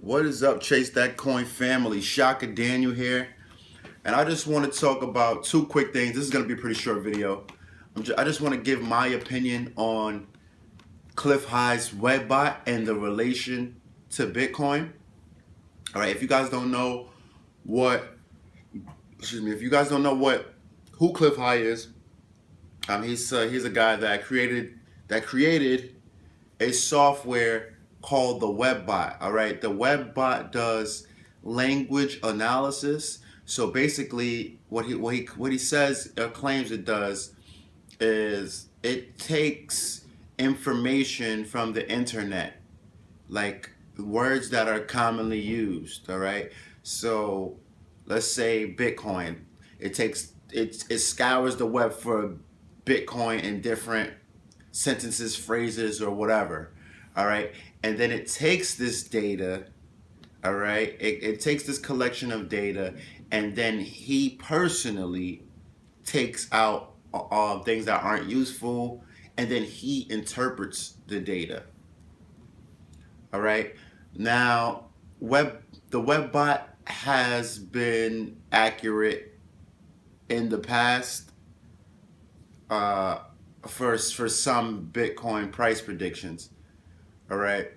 What is up, Chase That Coin family? Shaka Daniel here, and I just want to talk about two quick things. This is going to be a pretty short video. I just want to give my opinion on Cliff High's Webbot and the relation to Bitcoin. All right, if you guys don't know who Cliff High is, he's a guy that created a software called the Webbot. All right, the Webbot does language analysis. So basically, what he says or claims it does is it takes information from the internet, like words that are commonly used. All right, so let's say Bitcoin. It scours the web for Bitcoin in different sentences, phrases, or whatever. All right, and then it takes this data. All right, it takes this collection of data, and then he personally takes out things that aren't useful, and then he interprets the data. All right, now the Webbot has been accurate in the past for some Bitcoin price predictions. All right,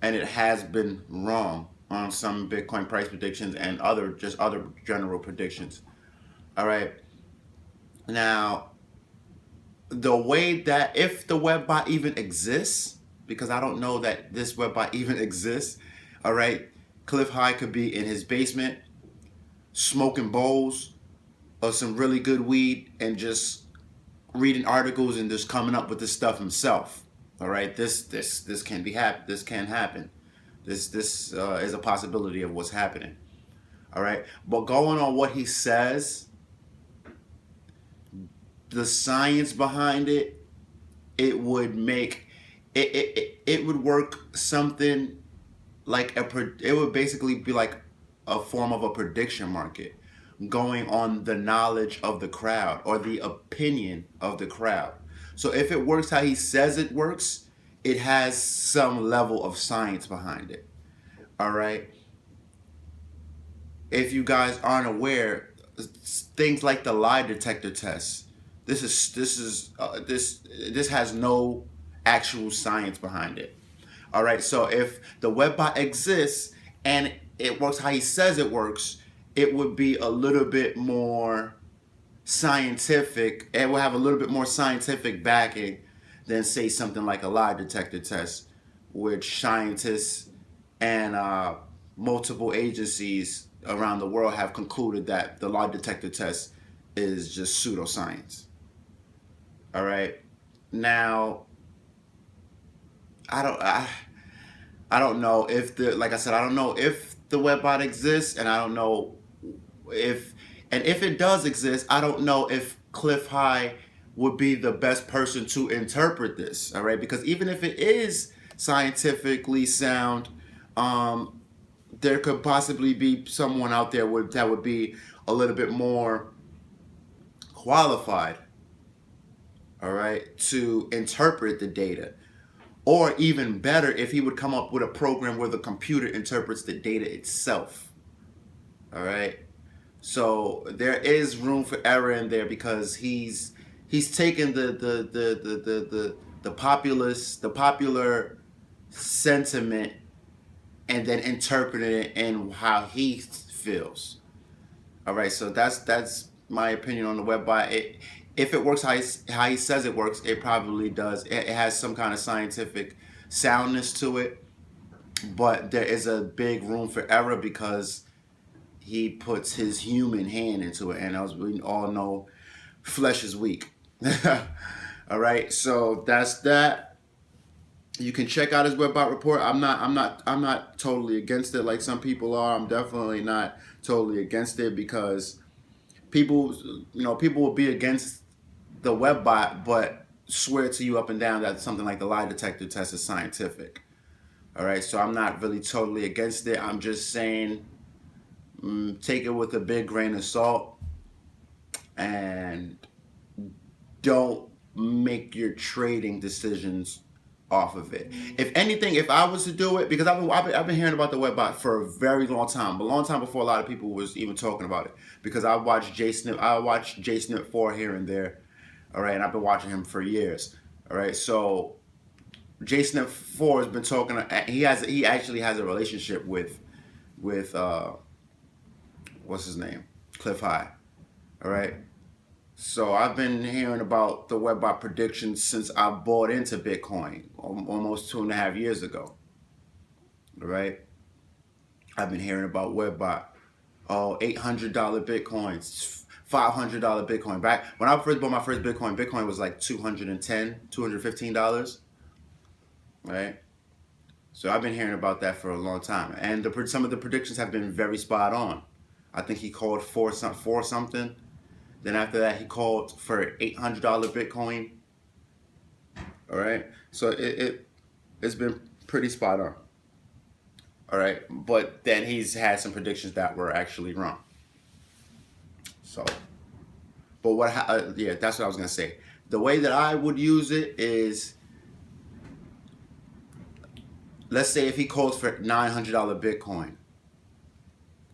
and it has been wrong on some Bitcoin price predictions and other general predictions. All right, now the way that, if the Webbot even exists, because I don't know that this Webbot even exists. All right, Cliff High could be in his basement smoking bowls of some really good weed and just reading articles and just coming up with this stuff himself. All right, this can happen. This can happen. This is a possibility of what's happening. All right, but going on what he says, the science behind it, it would make it would work something like it would basically be like a form of a prediction market, going on the knowledge of the crowd or the opinion of the crowd. So if it works how he says it works, it has some level of science behind it. All right. If you guys aren't aware, things like the lie detector test, this has no actual science behind it. All right. So if the Webbot exists and it works how he says it works, it would be a little bit more scientific. It will have a little bit more scientific backing than, say, something like a lie detector test, which scientists and multiple agencies around the world have concluded that the lie detector test is just pseudoscience. All right, now I don't know if like I said, I don't know if the Webbot exists, and I don't know if it does exist, I don't know if Cliff High would be the best person to interpret this. All right, because even if it is scientifically sound, there could possibly be someone out there that would be a little bit more qualified, all right, to interpret the data. Or even better, if he would come up with a program where the computer interprets the data itself. All right. So there is room for error in there, because he's taken the popular sentiment and then interpreting it in how he feels. All right, so that's my opinion on the Webbot. If it works how he says it works, it probably does. It has some kind of scientific soundness to it, but there is a big room for error because he puts his human hand into it, and as we all know, flesh is weak. All right, so that's that. You can check out his Webbot report. I'm not totally against it like some people are. I'm definitely not totally against it, because people will be against the Webbot but swear to you up and down that something like the lie detector test is scientific. All right, so I'm not really totally against it. I'm just saying, take it with a big grain of salt, and don't make your trading decisions off of it. If anything, if I was to do it, because I've been hearing about the WebBot for a very long time, a long time before a lot of people was even talking about it. Because I watched JSnip 4 here and there, all right, and I've been watching him for years, all right. So JSnip 4 has been talking. He actually has a relationship with what's his name, Cliff High, all right. So I've been hearing about the WebBot predictions since I bought into Bitcoin almost 2.5 years ago. All right, I've been hearing about WebBot. Oh, $800 Bitcoins, $500 Bitcoin. Back when I first bought my first Bitcoin, Bitcoin was like $215. Right. So I've been hearing about that for a long time, and some of the predictions have been very spot on. I think he called for something. Then after that, he called for $800 Bitcoin. All right, so it's been pretty spot on. All right, but then he's had some predictions that were actually wrong. So, but yeah, that's what I was gonna say. The way that I would use it is, let's say if he calls for $900 Bitcoin.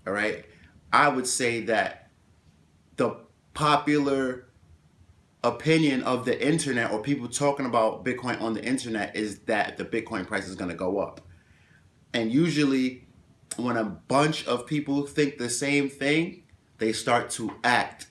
All right, I would say that the popular opinion of the internet, or people talking about Bitcoin on the internet, is that the Bitcoin price is going to go up. And usually when a bunch of people think the same thing, they start to act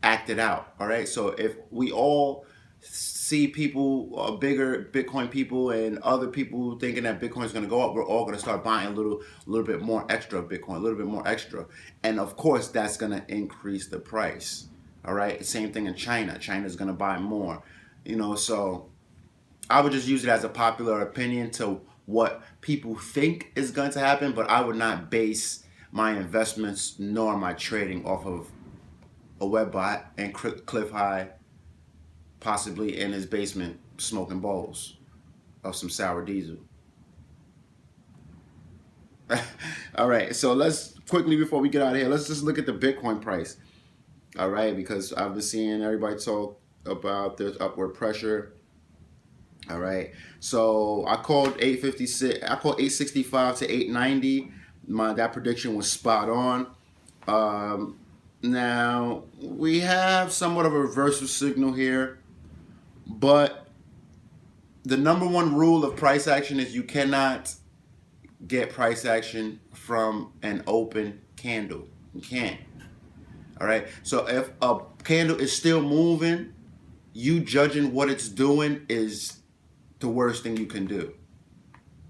it out. All right, so if we all see people, bigger Bitcoin people and other people thinking that Bitcoin is going to go up, we're all going to start buying a little bit more extra of Bitcoin, a little bit more extra. And of course, that's going to increase the price. All right, same thing in China. China's going to buy more, so I would just use it as a popular opinion to what people think is going to happen, but I would not base my investments nor my trading off of a WebBot and Cliff High possibly in his basement smoking bowls of some sour diesel. All right, so let's quickly, before we get out of here, let's just look at the Bitcoin price. All right, because I've been seeing everybody talk about there's upward pressure. All right, so I called 856. I called 865 to 890. That prediction was spot on. Now we have somewhat of a reversal signal here, but the number one rule of price action is you cannot get price action from an open candle. You can't. All right. So if a candle is still moving, you judging what it's doing is the worst thing you can do.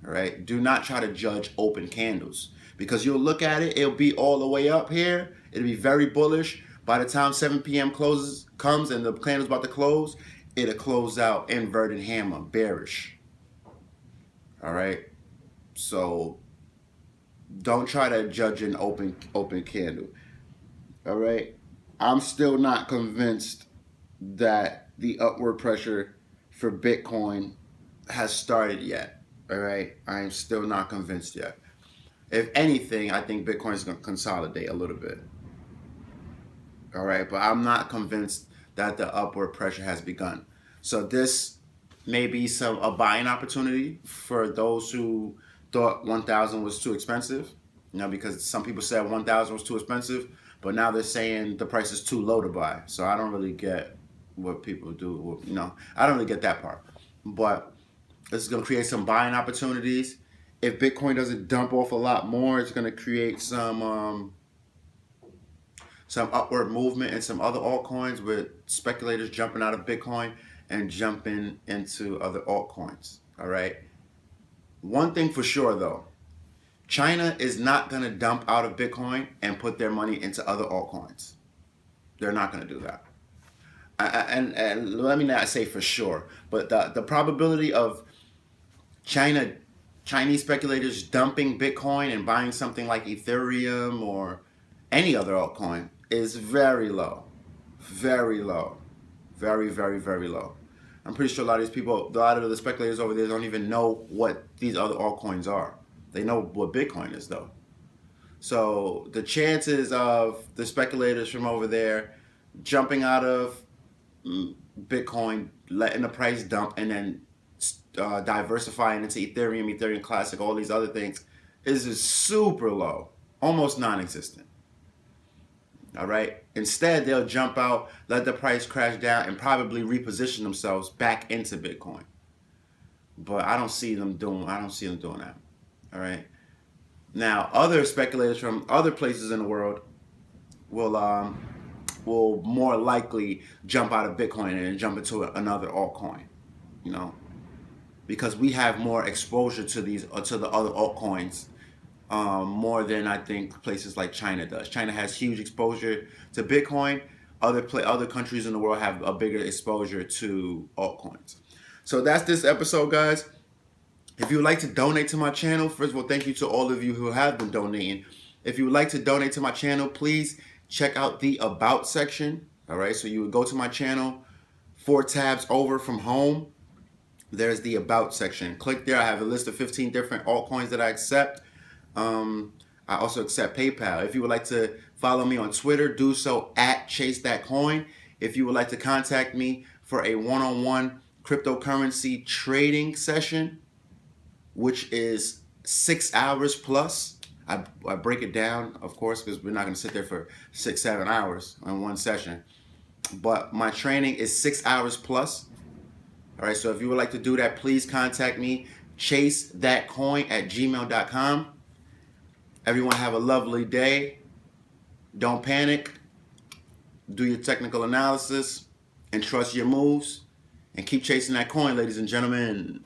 All right. Do not try to judge open candles, because you'll look at it. It'll be all the way up here. It'll be very bullish. By the time 7 p.m. comes and the candle's about to close, it'll close out inverted hammer, bearish. All right. So don't try to judge an open candle. All right. I'm still not convinced that the upward pressure for Bitcoin has started yet. All right. I am still not convinced yet. If anything, I think Bitcoin is going to consolidate a little bit. All right. But I'm not convinced that the upward pressure has begun. So this may be a buying opportunity for those who thought 1,000 was too expensive. Because some people said 1,000 was too expensive, but now they're saying the price is too low to buy. So I don't really get what people do. I don't really get that part. But this is going to create some buying opportunities. If Bitcoin doesn't dump off a lot more, it's going to create some upward movement in some other altcoins, with speculators jumping out of Bitcoin and jumping into other altcoins. All right. One thing for sure, though. China is not going to dump out of Bitcoin and put their money into other altcoins. They're not going to do that. And let me not say for sure, but the probability of Chinese speculators dumping Bitcoin and buying something like Ethereum or any other altcoin is very low. Very low. Very, very, very low. I'm pretty sure a lot of the speculators over there don't even know what these other altcoins are. They know what Bitcoin is, though. So the chances of the speculators from over there jumping out of Bitcoin, letting the price dump, and then diversifying into Ethereum, Ethereum Classic, all these other things, is super low, almost non-existent. All right. Instead, they'll jump out, let the price crash down, and probably reposition themselves back into Bitcoin. But I don't see them doing that. All right. Now, other speculators from other places in the world will more likely jump out of Bitcoin and jump into another altcoin, you know, because we have more exposure to these to the other altcoins more than I think places like China does. China has huge exposure to Bitcoin. Other countries in the world have a bigger exposure to altcoins. So that's this episode, guys. If you would like to donate to my channel, first of all, thank you to all of you who have been donating. If you would like to donate to my channel, please check out the About section. All right, so you would go to my channel, 4 tabs over from home. There's the About section. Click there. I have a list of 15 different altcoins that I accept. I also accept PayPal. If you would like to follow me on Twitter, do so at ChaseThatCoin. If you would like to contact me for a one-on-one cryptocurrency trading session, which is 6 hours plus. I break it down, of course, because we're not going to sit there for 6-7 hours on one session. But my training is 6 hours plus. All right, so if you would like to do that, please contact me, chasethatcoin@gmail.com. Everyone have a lovely day. Don't panic. Do your technical analysis and trust your moves. And keep chasing that coin, ladies and gentlemen.